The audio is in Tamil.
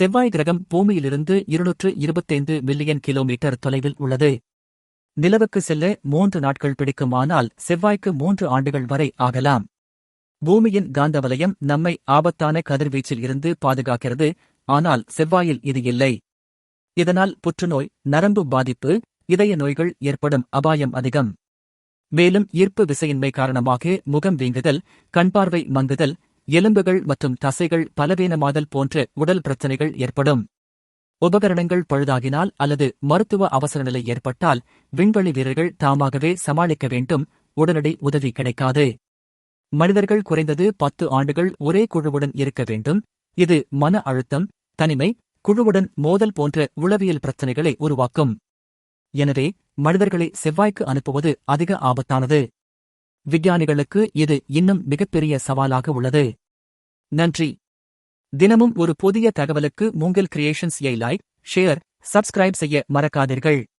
செவ்வாய் கிரகம் பூமியிலிருந்து 225 மில்லியன் கிலோமீட்டர் தொலைவில் உள்ளது. நிலவுக்கு செல்ல 3 நாட்கள் பிடிக்குமானால் செவ்வாய்க்கு 3 ஆண்டுகள் வரை ஆகலாம். பூமியின் காந்தவலயம் நம்மை ஆபத்தான கதிர்வீச்சில் இருந்து பாதுகாக்கிறது, ஆனால் செவ்வாயில் இது இல்லை. இதனால் புற்றுநோய், நரம்பு பாதிப்பு, இதய நோய்கள் ஏற்படும் அபாயம் அதிகம். மேலும் ஈர்ப்பு விசையின்மை காரணமாக முகம் வீங்குதல், கண்பார்வை மங்குதல், எலும்புகள் மற்றும் தசைகள் பலவீனமாதல் போன்ற உடல் பிரச்சனைகள் ஏற்படும். உபகரணங்கள் பழுதாகினால் அல்லது மருத்துவ அவசரநிலை ஏற்பட்டால் விண்வெளி வீரர்கள் தாமாகவே சமாளிக்க வேண்டும், உடனடி உதவி கிடைக்காது. மனிதர்கள் குறைந்தது 10 ஆண்டுகள் ஒரே குழுவுடன் இருக்க வேண்டும். இது மன அழுத்தம், தனிமை, குழுவுடன் மோதல் போன்ற உளவியல் பிரச்சனைகளை உருவாக்கும். எனவே மனிதர்களை செவ்வாய்க்கு அனுப்புவது அதிக ஆபத்தானது. விஞ்ஞானிகளுக்கு இது இன்னும் மிகப்பெரிய சவாலாக உள்ளது. நன்றி. தினமும் ஒரு புதிய தகவலுக்கு மூங்கில் கிரியேஷன்ஸ் லைக், ஷேர், சப்ஸ்கிரைப் செய்ய மறக்காதீர்கள்.